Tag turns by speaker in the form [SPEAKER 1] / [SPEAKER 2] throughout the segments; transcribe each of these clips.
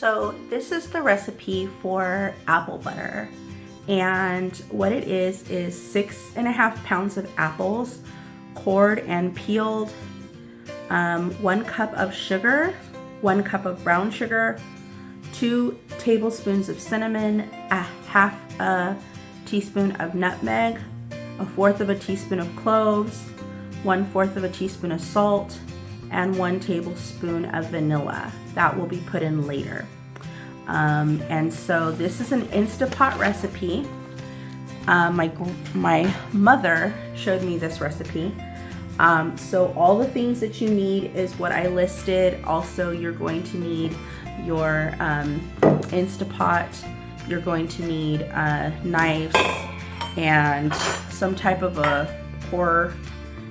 [SPEAKER 1] So this is the recipe for apple butter, and what it is 6.5 pounds of apples, cored and peeled, 1 cup of sugar, 1 cup of brown sugar, 2 tablespoons of cinnamon, a half a teaspoon of nutmeg, 1/4 teaspoon of cloves, 1/4 teaspoon of salt, and 1 tablespoon of vanilla. That will be put in later. And so this is an Instapot recipe. My mother showed me this recipe. So all the things that you need is what I listed. Also, you're going to need your Instapot. You're going to need knives and some type of a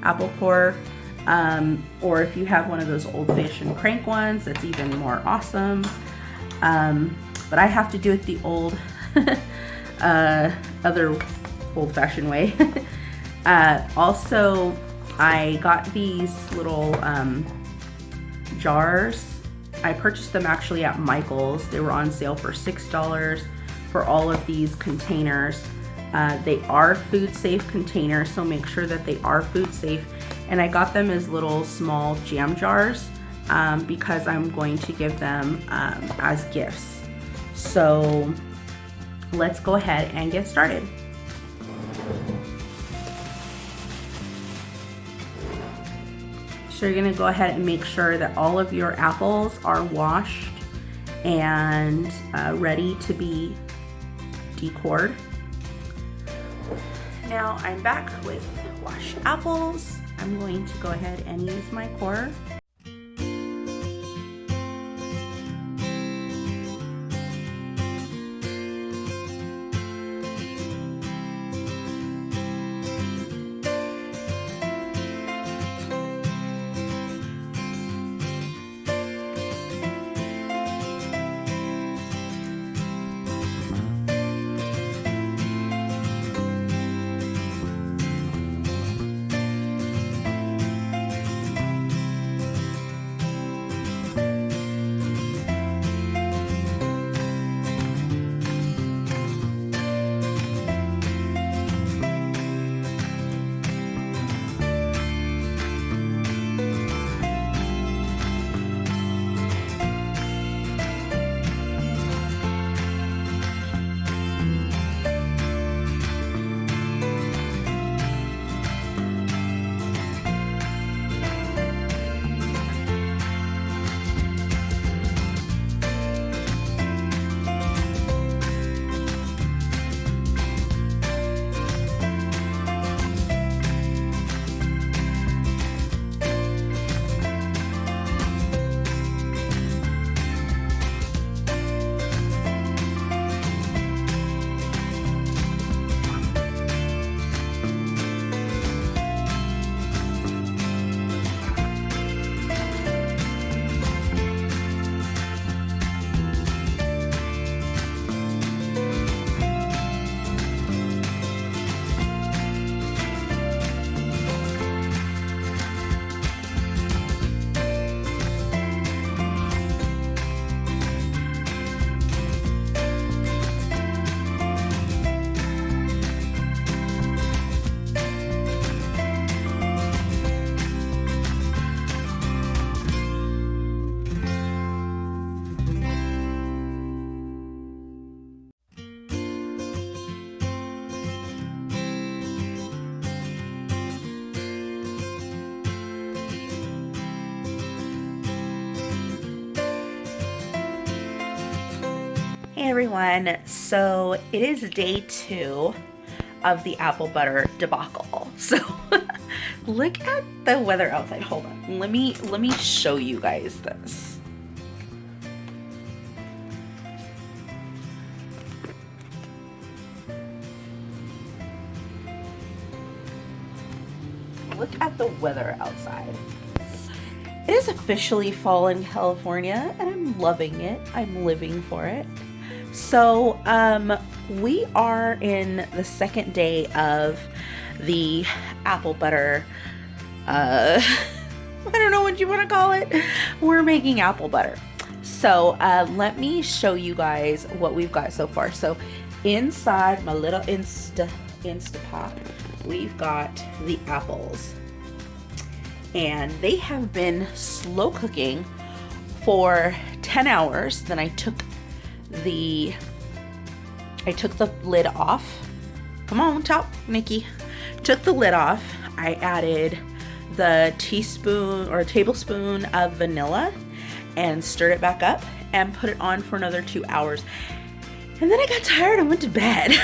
[SPEAKER 1] apple core. Or if you have one of those old-fashioned crank ones, that's even more awesome. But I have to do it the old, other old-fashioned way. Also, I got these little jars. I purchased them actually at Michael's. They were on sale for $6 for all of these containers. They are food-safe containers, so make sure that they are food-safe. And I got them as little small jam jars because I'm going to give them as gifts. So let's go ahead and get started. So you're gonna go ahead and make sure that all of your apples are washed and ready to be decored. Now I'm back with washed apples. I'm going to go ahead and use my core. Hey everyone, so it is day 2 of the apple butter debacle. So look at the weather outside. Hold on, let me show you guys this. Look at the weather outside. It is officially fall in California and I'm loving it. I'm living for it. So we are in the second day of the apple butter, I don't know what you want to call it. We're making apple butter. So let me show you guys what we've got so far. So inside my little Instapot, we've got the apples, and they have been slow cooking for 10 hours. Then I took the lid off. Come on, top, Nikki. Took the lid off. I added the teaspoon or tablespoon of vanilla and stirred it back up and put it on for another 2 hours. And then I got tired and went to bed.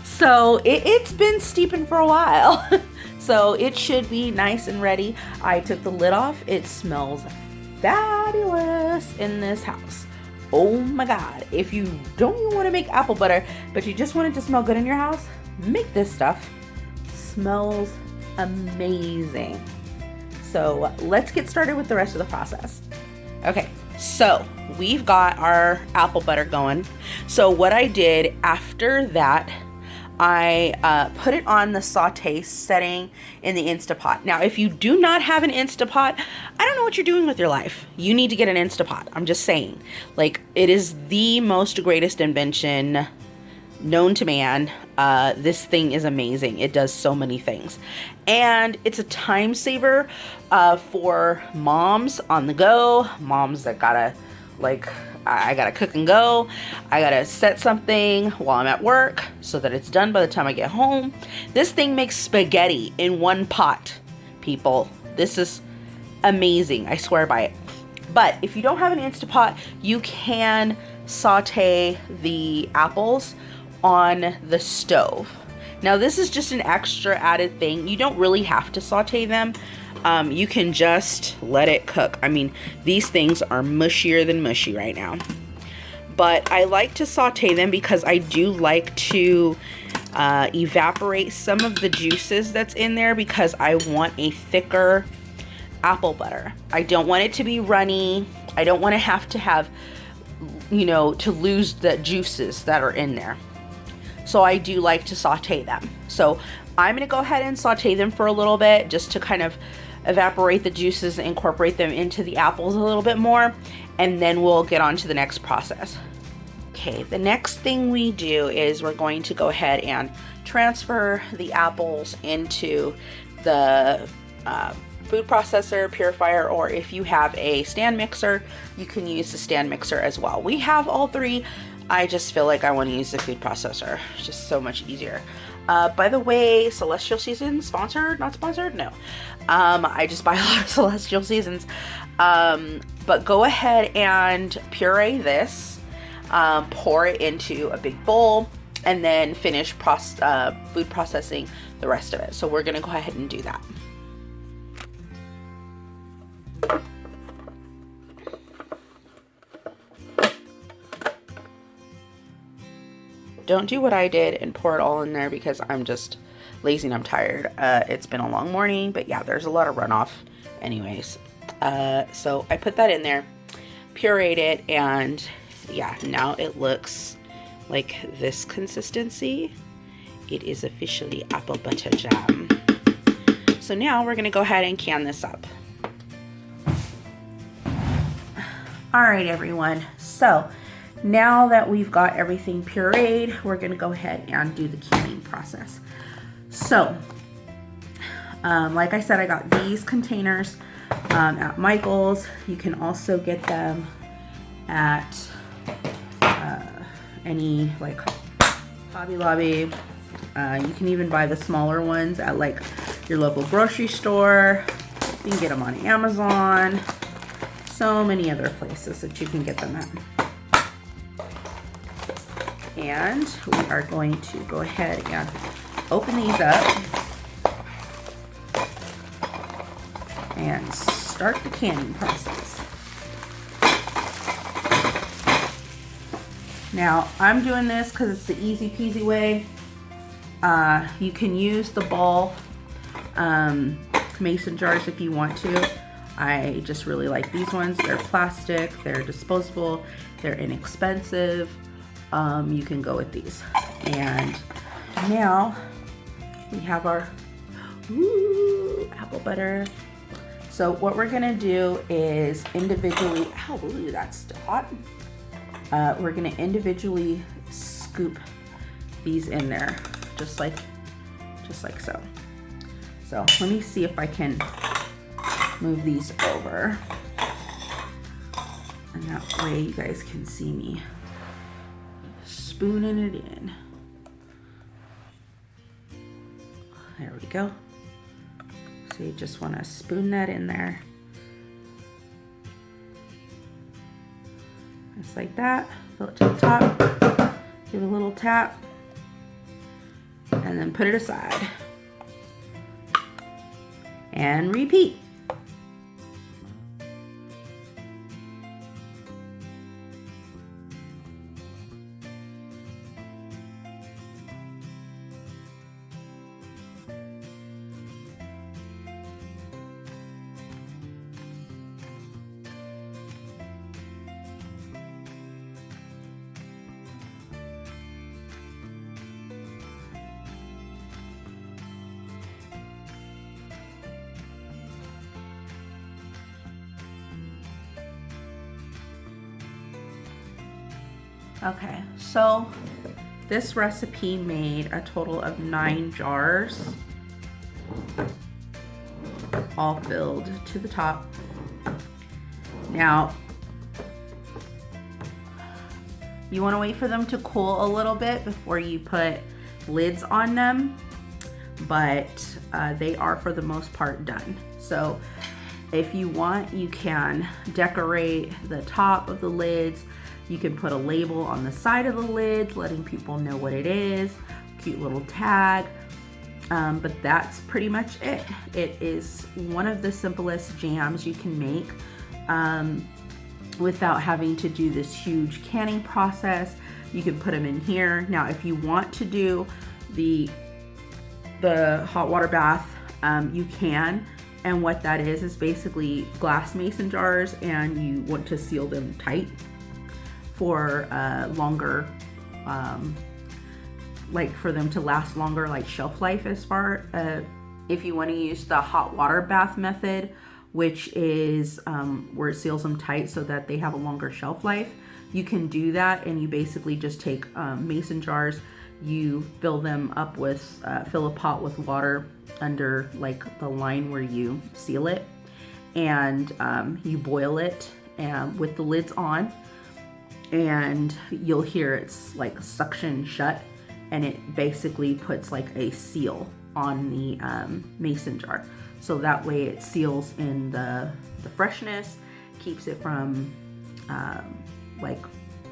[SPEAKER 1] So it's been steeping for a while. So it should be nice and ready. I took the lid off. It smells fabulous in this house. Oh my God. If you don't even want to make apple butter, but you just want it to smell good in your house, make this stuff. Smells amazing. So let's get started with the rest of the process. Okay, so we've got our apple butter going. So what I did after that, I put it on the saute setting in the Instapot. Now, if you do not have an Instapot, I don't know what you're doing with your life. You need to get an Instapot. I'm just saying. Like, it is the most greatest invention known to man. This thing is amazing. It does so many things. And it's a time saver for moms on the go, moms that gotta, like, I gotta cook and go. I gotta set something while I'm at work so that it's done by the time I get home. This thing makes spaghetti in one pot, people. This is amazing. I swear by it. But if you don't have an Instapot, you can saute the apples on the stove. Now, this is just an extra added thing. You don't really have to saute them. You can just let it cook. I mean, these things are mushier than mushy right now. But I like to saute them because I do like to evaporate some of the juices that's in there because I want a thicker apple butter. I don't want it to be runny. I don't want to have, you know, to lose the juices that are in there. So I do like to saute them. So I'm going to go ahead and saute them for a little bit just to kind of evaporate the juices and incorporate them into the apples a little bit more. And then we'll get on to the next process. Okay, the next thing we do is we're going to go ahead and transfer the apples into the food processor, purifier, or if you have a stand mixer, you can use the stand mixer as well. We have all three. I just feel like I want to use the food processor. It's just so much easier. By the way, Celestial Seasons, sponsored? Not sponsored? No. I just buy a lot of Celestial Seasons. But go ahead and puree this. Pour it into a big bowl and then finish food processing the rest of it. So we're going to go ahead and do that. Don't do what I did and pour it all in there because I'm just lazy and I'm tired. It's been a long morning, but yeah, there's a lot of runoff anyways. So I put that in there, pureed it, and yeah, now it looks like this consistency. It is officially apple butter jam. So now we're gonna go ahead and can this up. All right, everyone. So now that we've got everything pureed, we're gonna go ahead and do the canning process. So, like I said, I got these containers at Michael's. You can also get them at any like Hobby Lobby. You can even buy the smaller ones at like your local grocery store. You can get them on Amazon. So many other places that you can get them at. And we are going to go ahead and open these up and start the canning process. Now, I'm doing this because it's the easy peasy way. You can use the ball mason jars if you want to. I just really like these ones. They're plastic, they're disposable, they're inexpensive. You can go with these. And now we have our apple butter. So what we're gonna do is individually, ooh, that's still hot. We're gonna individually scoop these in there, just like so. So let me see if I can move these over. And that way you guys can see me spooning it in. There we go. So you just want to spoon that in there. Just like that. Fill it to the top. Give it a little tap. And then put it aside. And repeat. Okay, so this recipe made a total of 9 jars, all filled to the top. Now, you want to wait for them to cool a little bit before you put lids on them, but they are for the most part done. So if you want, you can decorate the top of the lids. You can put a label on the side of the lid, letting people know what it is, cute little tag, but that's pretty much it. It is one of the simplest jams you can make without having to do this huge canning process. You can put them in here. Now, if you want to do the hot water bath, you can. And what that is basically glass mason jars, and you want to seal them tight for longer, like for them to last longer, like shelf life. As far if you want to use the hot water bath method, which is where it seals them tight so that they have a longer shelf life, you can do that. And you basically just take mason jars, you fill them up with, fill a pot with water under like the line where you seal it, and you boil it with the lids on, and you'll hear it's like suction shut, and it basically puts like a seal on the mason jar. So that way it seals in the freshness, keeps it from like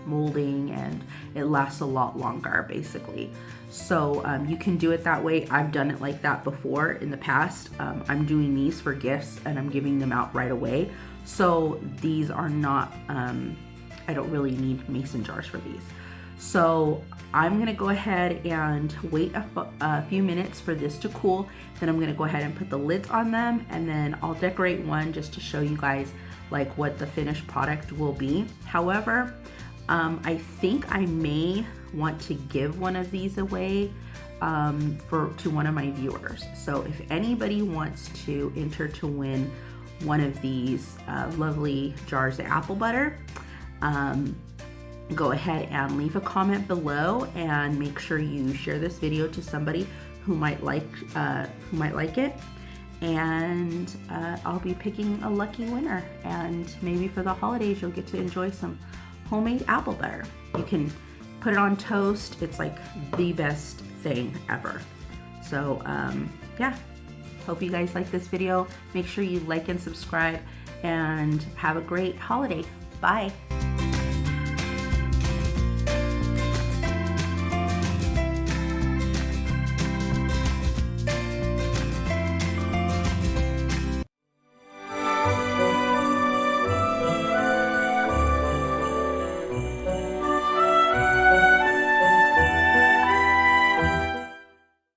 [SPEAKER 1] molding, and it lasts a lot longer basically. So you can do it that way. I've done it like that before in the past. I'm doing these for gifts and I'm giving them out right away. So these are not, I don't really need mason jars for these. So I'm gonna go ahead and wait a few minutes for this to cool. Then I'm gonna go ahead and put the lids on them, and then I'll decorate one just to show you guys like what the finished product will be. However, I think I may want to give one of these away to one of my viewers. So if anybody wants to enter to win one of these lovely jars of apple butter, go ahead and leave a comment below, and make sure you share this video to somebody who might like it. And I'll be picking a lucky winner, and maybe for the holidays you'll get to enjoy some homemade apple butter. You can put it on toast. It's like the best thing ever. So yeah, hope you guys like this video. Make sure you like and subscribe, and have a great holiday. Bye.